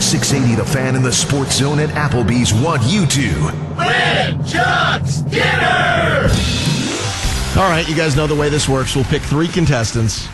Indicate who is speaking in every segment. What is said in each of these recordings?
Speaker 1: 680 The Fan and the Sports Zone at Applebee's want you to
Speaker 2: win Chuck's dinner!
Speaker 3: All right, you guys know the way this works. We'll pick 3 contestants.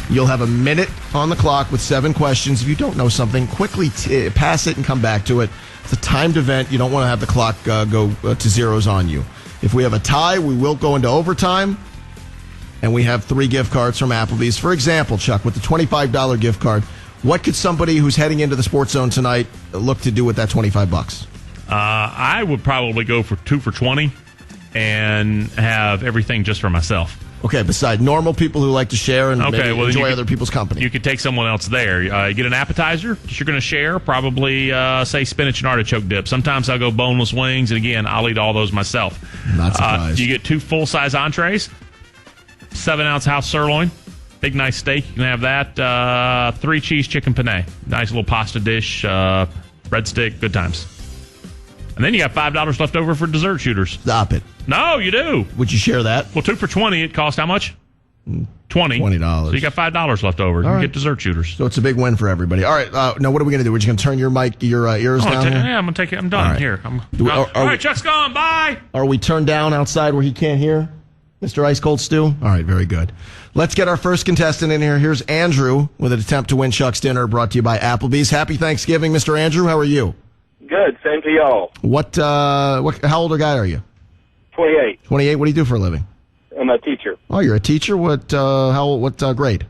Speaker 3: You'll have a minute on the clock with 7 questions. If you don't know something, quickly pass it and come back to it. It's a timed event. You don't want to have the clock go to zeros on you. If we have a tie, we will go into overtime. And we have 3 gift cards from Applebee's. For example, Chuck, with the $25 gift card, what could somebody who's heading into the Sports Zone tonight look to do with that $25?
Speaker 4: I would probably go for 2 for $20 and have everything just for myself.
Speaker 3: Okay, besides normal people who like to share and enjoy other people's company.
Speaker 4: You could take someone else there. You get an appetizer that you're going to share, probably, say, spinach and artichoke dip. Sometimes I'll go boneless wings, and again, I'll eat all those myself.
Speaker 3: Not surprised.
Speaker 4: You get 2 full-size entrees, 7-ounce house sirloin, big nice steak. You can have that. 3 cheese chicken penne. Nice little pasta dish, breadstick, good times. And then you got $5 left over for dessert shooters.
Speaker 3: Stop it.
Speaker 4: No, you do.
Speaker 3: Would you share that?
Speaker 4: Well, 2 for $20, it costs how much?
Speaker 3: $20.
Speaker 4: So you got $5 left over. You can get dessert shooters.
Speaker 3: So it's a big win for everybody. All right. Now, what are we going to do? We're just going to turn your mic, your ears down?
Speaker 4: Yeah, I'm going to take it. I'm done.
Speaker 3: All right.
Speaker 4: Here.
Speaker 3: All
Speaker 4: right, Chuck's gone. Bye.
Speaker 3: Are we turned down outside where he can't hear? Mr. Ice Cold Stew? All right, very good. Let's get our first contestant in here. Here's Andrew with an attempt to win Chuck's dinner, brought to you by Applebee's. Happy Thanksgiving, Mr. Andrew. How are you?
Speaker 5: Good. Same to y'all.
Speaker 3: How old a guy are you?
Speaker 5: 28.
Speaker 3: 28. What do you do for a living?
Speaker 5: I'm a teacher.
Speaker 3: Oh, you're a teacher? What grade?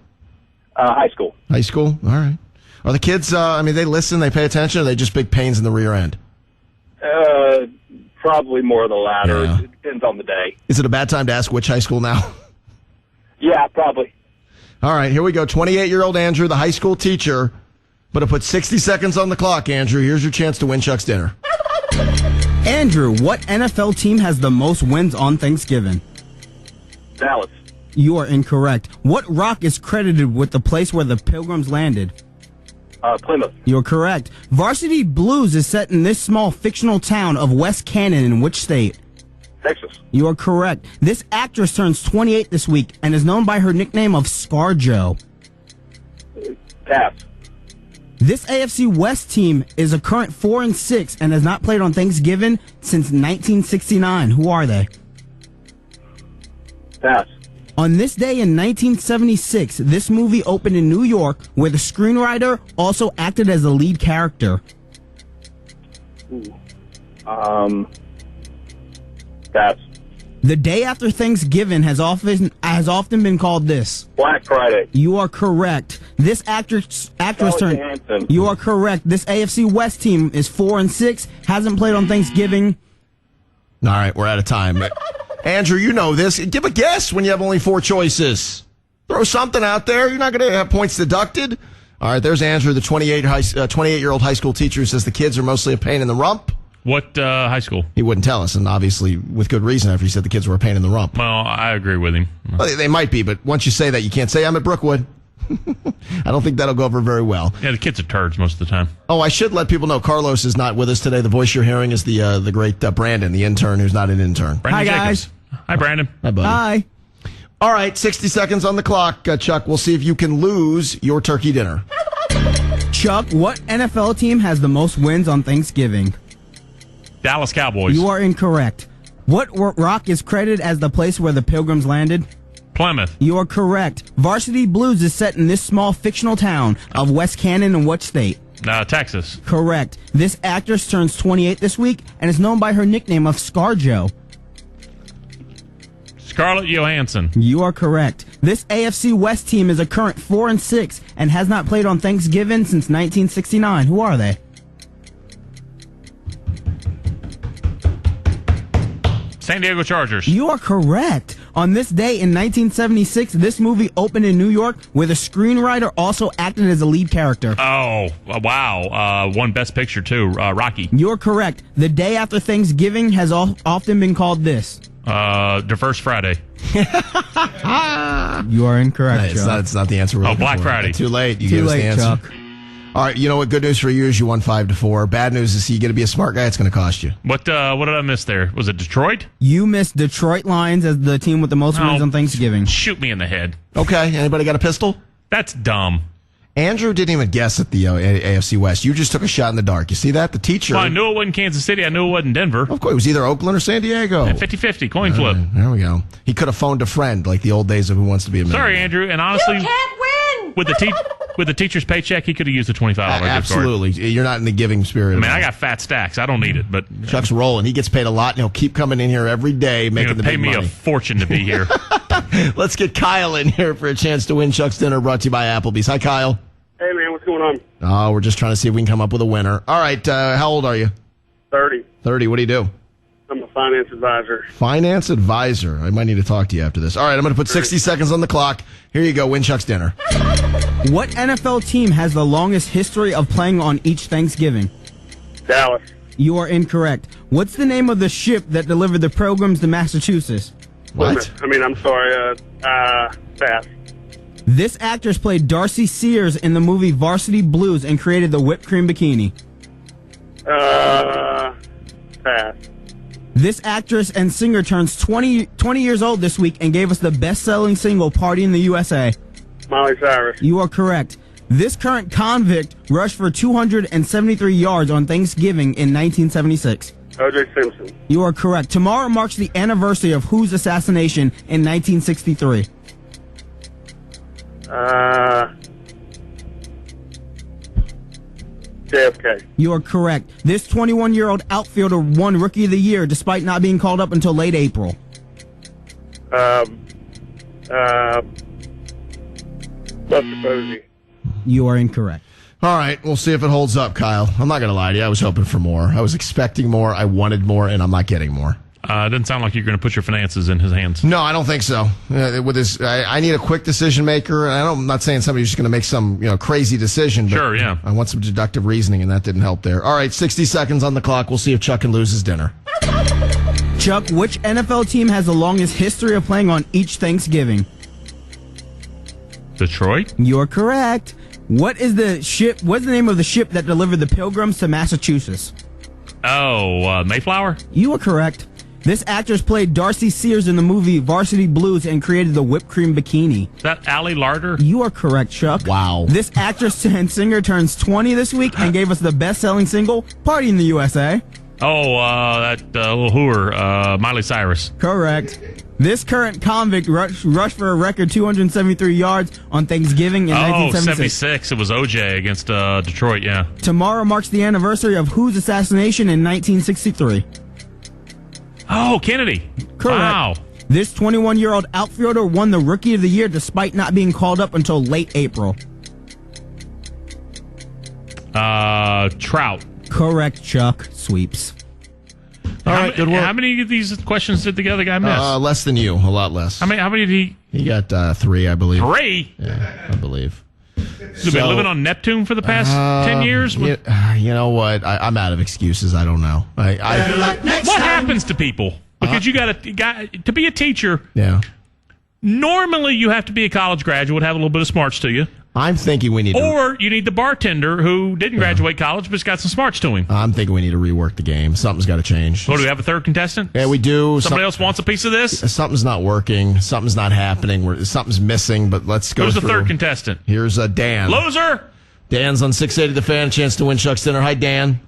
Speaker 5: High school.
Speaker 3: High school? All right. Are the kids, they listen, they pay attention, or are they just big pains in the rear end?
Speaker 5: Probably more of the latter.
Speaker 3: Yeah.
Speaker 5: It depends on the day.
Speaker 3: Is it a bad time to ask which high school now?
Speaker 5: Yeah, probably.
Speaker 3: All right, here we go. 28-year-old Andrew, the high school teacher. But I put 60 seconds on the clock, Andrew. Here's your chance to win Chuck's dinner.
Speaker 6: Andrew, what NFL team has the most wins on Thanksgiving?
Speaker 5: Dallas.
Speaker 6: You are incorrect. What rock is credited with the place where the Pilgrims landed?
Speaker 5: Plymouth.
Speaker 6: You're correct. Varsity Blues is set in this small fictional town of West Cannon in which state?
Speaker 5: Texas.
Speaker 6: You are correct. This actress turns 28 this week and is known by her nickname of ScarJo.
Speaker 5: Pass.
Speaker 6: This AFC West team is a current 4-6 and has not played on Thanksgiving since 1969. Who are they?
Speaker 5: Pass.
Speaker 6: On this day in 1976, this movie opened in New York, where the screenwriter also acted as the lead character.
Speaker 5: Pass.
Speaker 6: The day after Thanksgiving has often been called this.
Speaker 5: Black Friday.
Speaker 6: You are correct. This actress turned.
Speaker 5: Hansen.
Speaker 6: You are correct. This AFC West team is 4-6, hasn't played on Thanksgiving.
Speaker 3: All right, we're out of time. Andrew, you know this. Give a guess when you have only 4 choices. Throw something out there. You're not going to have points deducted. All right, there's Andrew, the 28-year-old high school teacher who says the kids are mostly a pain in the rump.
Speaker 4: What high school?
Speaker 3: He wouldn't tell us, and obviously with good reason after he said the kids were a pain in the rump.
Speaker 4: Well, I agree with him.
Speaker 3: Well, they might be, but once you say that, you can't say I'm at Brookwood. I don't think that'll go over very well.
Speaker 4: Yeah, the kids are turds most of the time.
Speaker 3: Oh, I should let people know Carlos is not with us today. The voice you're hearing is the great Brandon, the intern, who's not an intern.
Speaker 4: Brandon
Speaker 6: Hi,
Speaker 4: Jacobs.
Speaker 6: guys.
Speaker 4: Hi, Brandon.
Speaker 3: Hi, buddy.
Speaker 6: Hi.
Speaker 3: All right, 60 seconds on the clock, Chuck. We'll see if you can lose your turkey dinner.
Speaker 6: Chuck, what NFL team has the most wins on Thanksgiving?
Speaker 4: Dallas Cowboys.
Speaker 6: You are incorrect. What rock is credited as the place where the Pilgrims landed?
Speaker 4: Plymouth.
Speaker 6: You are correct. Varsity Blues is set in this small fictional town of West Cannon in what state?
Speaker 4: Texas.
Speaker 6: Correct. This actress turns 28 this week and is known by her nickname of ScarJo.
Speaker 4: Scarlett Johansson.
Speaker 6: You are correct. This AFC West team is a current 4-6 and has not played on Thanksgiving since 1969. Who are they?
Speaker 4: San Diego Chargers.
Speaker 6: You are correct. On this day in 1976, this movie opened in New York, where the screenwriter also acted as a lead character.
Speaker 4: Oh, wow. Won Best Picture, too. Rocky.
Speaker 6: You're correct. The day after Thanksgiving has often been called this.
Speaker 4: Diverse Friday.
Speaker 6: You are incorrect,
Speaker 3: Chuck. It's not the answer.
Speaker 4: Black Friday.
Speaker 3: Too late. You
Speaker 6: Too
Speaker 3: gave us
Speaker 6: late,
Speaker 3: the answer.
Speaker 6: Chuck.
Speaker 3: All right, you know what? Good news for you is you won 5-4. Bad news is you get to be a smart guy. It's going to cost you.
Speaker 4: What did I miss there? Was it Detroit?
Speaker 6: You missed Detroit Lions as the team with the most wins on Thanksgiving.
Speaker 4: Shoot me in the head.
Speaker 3: Okay. Anybody got a pistol?
Speaker 4: That's dumb.
Speaker 3: Andrew didn't even guess at the AFC West. You just took a shot in the dark. You see that? The teacher.
Speaker 4: Well, I knew it wasn't Kansas City. I knew it wasn't Denver.
Speaker 3: Of course, it was either Oakland or San Diego.
Speaker 4: 50-50, coin flip.
Speaker 3: There we go. He could have phoned a friend like the old days of Who Wants to Be a Millionaire.
Speaker 4: Sorry, Andrew. And honestly,
Speaker 7: You can't win!
Speaker 4: with the teacher's paycheck, he could have used a $25 gift card.
Speaker 3: Absolutely. You're not in the giving spirit.
Speaker 4: I mean, I got fat stacks. I don't need it, but
Speaker 3: Chuck's rolling. He gets paid a lot, and he'll keep coming in here every day making the
Speaker 4: pay
Speaker 3: big
Speaker 4: me
Speaker 3: money.
Speaker 4: a fortune to be here.
Speaker 3: Let's get Kyle in here for a chance to win Chuck's dinner, brought to you by Applebee's. Hi, Kyle.
Speaker 5: Hey, man, what's going on?
Speaker 3: Oh, we're just trying to see if we can come up with a winner. All right, how old are you?
Speaker 5: 30.
Speaker 3: 30. What do you do?
Speaker 5: I'm a finance advisor.
Speaker 3: Finance advisor. I might need to talk to you after this. All right, I'm going to put 60 seconds on the clock. Here you go. Win Chuck's dinner.
Speaker 6: What NFL team has the longest history of playing on each Thanksgiving?
Speaker 5: Dallas.
Speaker 6: You are incorrect. What's the name of the ship that delivered the pilgrims to Massachusetts?
Speaker 3: What?
Speaker 5: I'm sorry. Pass.
Speaker 6: This actress played Darcy Sears in the movie Varsity Blues and created the whipped cream bikini.
Speaker 5: Pass.
Speaker 6: This actress and singer turns 20 years old this week and gave us the best-selling single, Party in the USA.
Speaker 5: Miley Cyrus.
Speaker 6: You are correct. This current convict rushed for 273 yards on Thanksgiving in 1976.
Speaker 5: O.J. Simpson.
Speaker 6: You are correct. Tomorrow marks the anniversary of whose assassination in 1963?
Speaker 5: JFK.
Speaker 6: You are correct. This 21-year-old outfielder won Rookie of the Year despite not being called up until late April.
Speaker 5: Buster Posey.
Speaker 6: You are incorrect.
Speaker 3: All right, we'll see if it holds up, Kyle. I'm not going to lie to you. I was hoping for more. I was expecting more. I wanted more, and I'm not getting more.
Speaker 4: It doesn't sound like you're going to put your finances in his hands.
Speaker 3: No, I don't think so. With this, I need a quick decision maker, and I'm not saying somebody's just going to make some crazy decision. But
Speaker 4: Sure, yeah.
Speaker 3: I want some deductive reasoning, and that didn't help there. All right, 60 seconds on the clock. We'll see if Chuck can lose his dinner.
Speaker 6: Chuck, which NFL team has the longest history of playing on each Thanksgiving?
Speaker 4: Detroit?
Speaker 6: You're correct. What's the name of the ship that delivered the pilgrims to Massachusetts?
Speaker 4: Oh, Mayflower?
Speaker 6: You are correct. This actress played Darcy Sears in the movie Varsity Blues and created the whipped cream bikini.
Speaker 4: Is that Allie Larder?
Speaker 6: You are correct, Chuck.
Speaker 3: Wow.
Speaker 6: This actress and singer turns 20 this week and gave us the best-selling single, Party in the USA.
Speaker 4: Oh, that little hooer, Miley Cyrus.
Speaker 6: Correct. This current convict rushed for a record 273 yards on Thanksgiving in 1976.
Speaker 4: 76. It was OJ against Detroit, yeah.
Speaker 6: Tomorrow marks the anniversary of whose assassination in 1963?
Speaker 4: Oh, Kennedy.
Speaker 6: Correct.
Speaker 4: Wow.
Speaker 6: This 21-year-old outfielder won the Rookie of the Year despite not being called up until late April.
Speaker 4: Trout.
Speaker 6: Correct, Chuck. Sweeps.
Speaker 3: All right, good work.
Speaker 4: How many of these questions did the other guy miss?
Speaker 3: Less than you, a lot less.
Speaker 4: How many did he?
Speaker 3: He got 3, I believe.
Speaker 4: 3?
Speaker 3: Yeah, I believe.
Speaker 4: You've been living on Neptune for the past 10 years?
Speaker 3: You know what? I'm out of excuses. I don't know.
Speaker 4: What happens to people? Because you got to be a teacher.
Speaker 3: Yeah.
Speaker 4: Normally, you have to be a college graduate, have a little bit of smarts to you.
Speaker 3: I'm thinking we need
Speaker 4: Or you need the bartender who didn't graduate college but's got some smarts to him.
Speaker 3: I'm thinking we need to rework the game. Something's got to change.
Speaker 4: So do we have a third contestant?
Speaker 3: Yeah, we do.
Speaker 4: Somebody else wants a piece of this?
Speaker 3: Something's not working. Something's not happening. Something's missing, but let's go
Speaker 4: Who's the
Speaker 3: through.
Speaker 4: third contestant?
Speaker 3: Here's Dan.
Speaker 4: Loser!
Speaker 3: Dan's on 680 The Fan. Chance to win Chuck's dinner. Hi, Dan.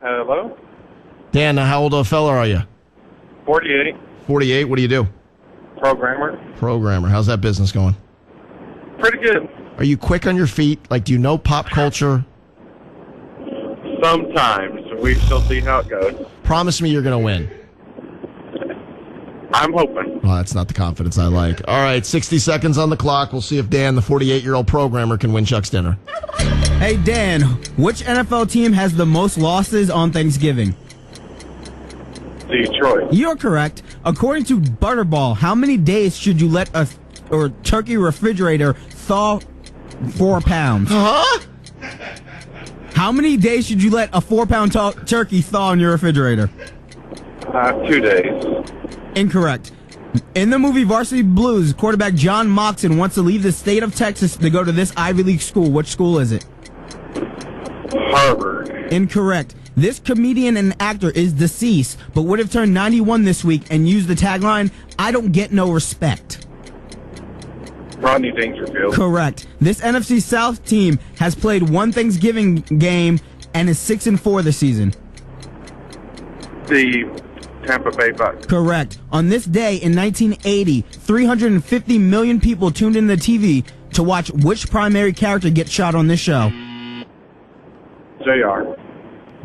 Speaker 5: Hello?
Speaker 3: Dan, how old a fella are you?
Speaker 5: 48.
Speaker 3: 48. What do you do?
Speaker 5: Programmer.
Speaker 3: Programmer. How's that business going?
Speaker 5: Pretty good.
Speaker 3: Are you quick on your feet? Like, do you know pop culture?
Speaker 5: Sometimes. We shall see how it goes.
Speaker 3: Promise me you're going to win.
Speaker 5: I'm hoping.
Speaker 3: Well, that's not the confidence I like. All right, 60 seconds on the clock. We'll see if Dan, the 48-year-old programmer, can win Chuck's dinner.
Speaker 6: Hey, Dan, which NFL team has the most losses on Thanksgiving?
Speaker 5: Detroit.
Speaker 6: You're correct. According to Butterball, how many days should you let a turkey refrigerator thaw 4 pounds?
Speaker 3: Huh?
Speaker 6: How many days should you let a 4-pound turkey thaw in your refrigerator?
Speaker 5: 2 days.
Speaker 6: Incorrect. In the movie Varsity Blues, quarterback John Moxon wants to leave the state of Texas to go to this Ivy League school. Which school is it?
Speaker 5: Harvard.
Speaker 6: Incorrect. This comedian and actor is deceased, but would have turned 91 this week and used the tagline, "I don't get no respect."
Speaker 5: Rodney Dangerfield.
Speaker 6: Correct. This NFC South team has played one Thanksgiving game and is 6-4 this season.
Speaker 5: The Tampa Bay Bucks.
Speaker 6: Correct. On this day in 1980, 350 million people tuned in the TV to watch which primary character get shot on this show.
Speaker 5: JR.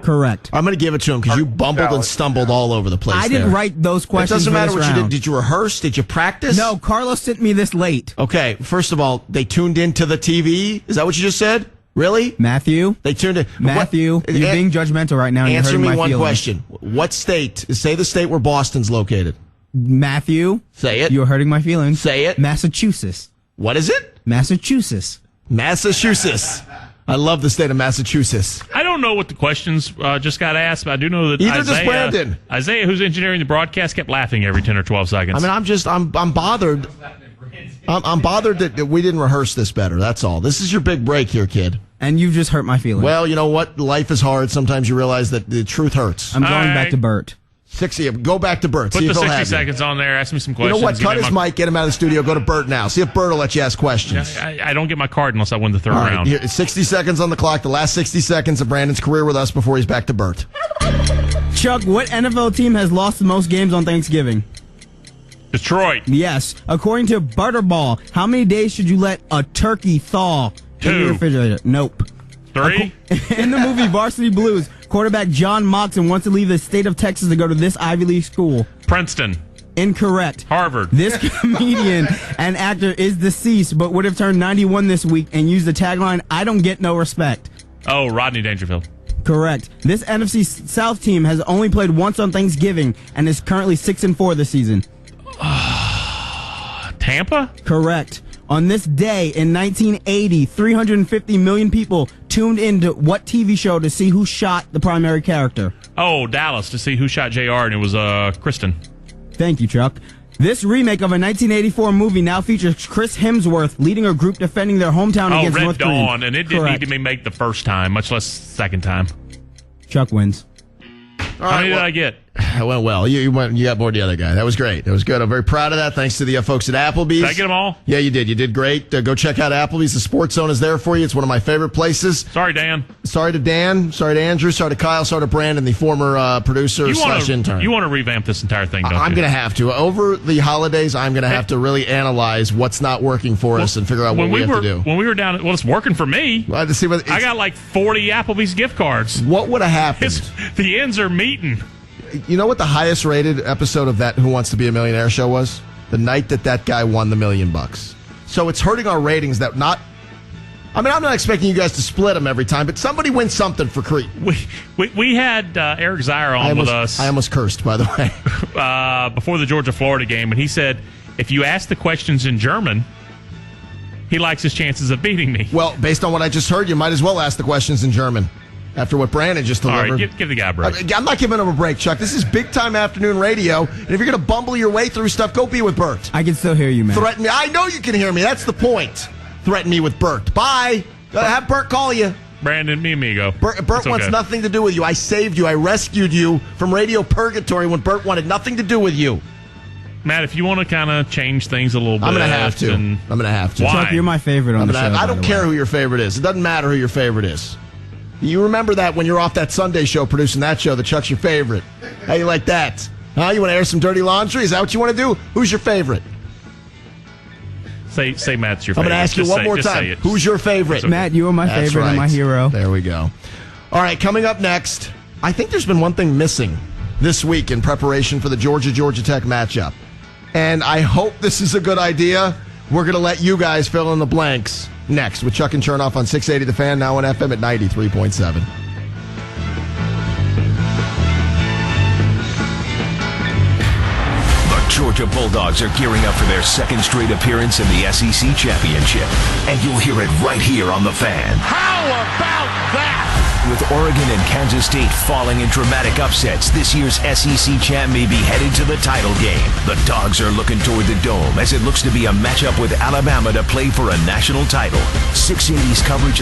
Speaker 6: Correct.
Speaker 3: I'm going to give it to him because you bumbled and stumbled all over the place.
Speaker 6: I didn't write those questions.
Speaker 3: It doesn't
Speaker 6: for
Speaker 3: matter
Speaker 6: this
Speaker 3: what you
Speaker 6: round.
Speaker 3: did. Did you rehearse? Did you practice?
Speaker 6: No, Carlos sent me this late.
Speaker 3: Okay, first of all, they tuned into the TV. Is that what you just said? Really?
Speaker 6: Matthew?
Speaker 3: They tuned in.
Speaker 6: Matthew,
Speaker 3: What-
Speaker 6: you're being judgmental right now. And
Speaker 3: Answer
Speaker 6: you're hurting
Speaker 3: me
Speaker 6: my
Speaker 3: one
Speaker 6: feelings.
Speaker 3: question. What state? Say the state where Boston's located.
Speaker 6: Matthew?
Speaker 3: Say it.
Speaker 6: You're hurting my feelings.
Speaker 3: Say it.
Speaker 6: Massachusetts.
Speaker 3: What is it?
Speaker 6: Massachusetts.
Speaker 3: Massachusetts. I love the state of Massachusetts.
Speaker 4: I don't know what the questions just got asked, but I do know that
Speaker 3: Either does Brandon.
Speaker 4: Isaiah, who's engineering the broadcast, kept laughing every 10 or 12 seconds.
Speaker 3: I mean, I'm bothered. I'm bothered that we didn't rehearse this better. That's all. This is your big break here, kid.
Speaker 6: And you've just hurt my feelings.
Speaker 3: Well, you know what? Life is hard. Sometimes you realize that the truth hurts.
Speaker 6: I'm going
Speaker 4: All
Speaker 6: back
Speaker 4: right.
Speaker 6: to Bert.
Speaker 3: 60. Go back to Bert.
Speaker 4: Put
Speaker 3: See
Speaker 4: the
Speaker 3: if he'll
Speaker 4: 60
Speaker 3: have you.
Speaker 4: seconds on there. Ask me some
Speaker 3: You
Speaker 4: questions.
Speaker 3: know what?
Speaker 4: Give
Speaker 3: Cut
Speaker 4: me
Speaker 3: his
Speaker 4: my-
Speaker 3: mic. Get him out of the studio. Go to Bert now. See if Bert will let you ask questions.
Speaker 4: I don't get my card unless I win the third
Speaker 3: All right,
Speaker 4: round.
Speaker 3: here, 60 seconds on the clock. The last 60 seconds of Brandon's career with us before he's back to Bert.
Speaker 6: Chuck, what NFL team has lost the most games on Thanksgiving?
Speaker 4: Detroit.
Speaker 6: Yes. According to Butterball, how many days should you let a turkey thaw in
Speaker 4: 2.
Speaker 6: your refrigerator? Nope.
Speaker 4: 3.
Speaker 6: In the movie Varsity Blues, quarterback John Moxon wants to leave the state of Texas to go to this Ivy League school.
Speaker 4: Princeton.
Speaker 6: Incorrect.
Speaker 4: Harvard.
Speaker 6: This comedian and actor is deceased, but would have turned 91 this week and used the tagline, "I don't get no respect."
Speaker 4: Oh, Rodney Dangerfield.
Speaker 6: Correct. This NFC South team has only played once on Thanksgiving and is currently 6-4 this season.
Speaker 4: Tampa?
Speaker 6: Correct. On this day in 1980, 350 million people tuned into what TV show to see who shot the primary character?
Speaker 4: Oh, Dallas to see who shot JR, and it was Kristen.
Speaker 6: Thank you, Chuck. This remake of a 1984 movie now features Chris Hemsworth leading a group defending their hometown
Speaker 4: Oh,
Speaker 6: against
Speaker 4: Red
Speaker 6: North Korea.
Speaker 4: Dawn, and it didn't need to be made the first time, much less second time.
Speaker 6: Chuck wins.
Speaker 3: All
Speaker 4: How many
Speaker 3: well,
Speaker 4: did I get?
Speaker 3: It went well. You got more than the other guy. That was great. That was good. I'm very proud of that. Thanks to the folks at Applebee's.
Speaker 4: Did I get them all?
Speaker 3: Yeah, you did. You did great. Go check out Applebee's. The Sports Zone is there for you. It's one of my favorite places.
Speaker 4: Sorry, Dan.
Speaker 3: Sorry to Dan. Sorry to Andrew. Sorry to Kyle. Sorry to Brandon, the former producer slash intern.
Speaker 4: You want to revamp this entire thing, don't you?
Speaker 3: I'm going to have to. Over the holidays, I'm going to have to really analyze what's not working for us and figure out what we have to do.
Speaker 4: When we were down, it's working for me.
Speaker 3: I had to see what
Speaker 4: I got like 40 Applebee's gift cards.
Speaker 3: what would have happened.
Speaker 4: The ends are meeting.
Speaker 3: You know what the highest rated episode of that Who Wants to Be a Millionaire show was? The night that guy won the $1 million. So it's hurting our ratings that not. I mean, I'm not expecting you guys to split them every time, but somebody wins something for Crete.
Speaker 4: We had Eric Zier on with us.
Speaker 3: I almost cursed, by the way.
Speaker 4: Before the Georgia-Florida game, and he said, if you ask the questions in German, he likes his chances of beating me.
Speaker 3: Well, based on what I just heard, you might as well ask the questions in German after what Brandon just delivered.
Speaker 4: All right, give the guy a break.
Speaker 3: I'm not giving him a break, Chuck. This is big-time afternoon radio, and if you're going to bumble your way through stuff, go be with Bert.
Speaker 6: I can still hear you, man.
Speaker 3: Threaten me. I know you can hear me. That's the point. Threaten me with Bert. Bye. Have Bert call you.
Speaker 4: Brandon, me amigo.
Speaker 3: Bert
Speaker 4: It's
Speaker 3: wants
Speaker 4: okay.
Speaker 3: nothing to do with you. I saved you. I rescued you from radio purgatory when Bert wanted nothing to do with you.
Speaker 4: Matt, if you want to kind of change things a little bit.
Speaker 3: I'm going to have to.
Speaker 4: and-
Speaker 3: I'm going to have to.
Speaker 4: Why?
Speaker 6: Chuck, you're my favorite on the show.
Speaker 3: I don't care who your favorite is. It doesn't matter who your favorite is. You remember that when you're off that Sunday show producing that show that Chuck's your favorite. How you like that? Huh? You want to air some dirty laundry? Is that what you want to do? Who's your favorite?
Speaker 4: Say Matt's your favorite.
Speaker 3: I'm going to ask you
Speaker 4: Just
Speaker 3: one
Speaker 4: say-
Speaker 3: more
Speaker 4: just
Speaker 3: time.
Speaker 4: say it.
Speaker 3: Who's your favorite?
Speaker 6: Matt, you are my
Speaker 3: That's
Speaker 6: favorite and my
Speaker 3: right.
Speaker 6: hero.
Speaker 3: There we go. All right, coming up next, I think there's been one thing missing this week in preparation for the Georgia Tech matchup. And I hope this is a good idea. We're going to let you guys fill in the blanks next with Chuck and Chernoff on 680 The Fan, now on FM at 93.7.
Speaker 7: Georgia Bulldogs are gearing up for their second straight appearance in the SEC Championship. And you'll hear it right here on The Fan.
Speaker 2: How about that?
Speaker 7: With Oregon and Kansas State falling in dramatic upsets, this year's SEC champ may be headed to the title game. The Dogs are looking toward the Dome as it looks to be a matchup with Alabama to play for a national title. 680's coverage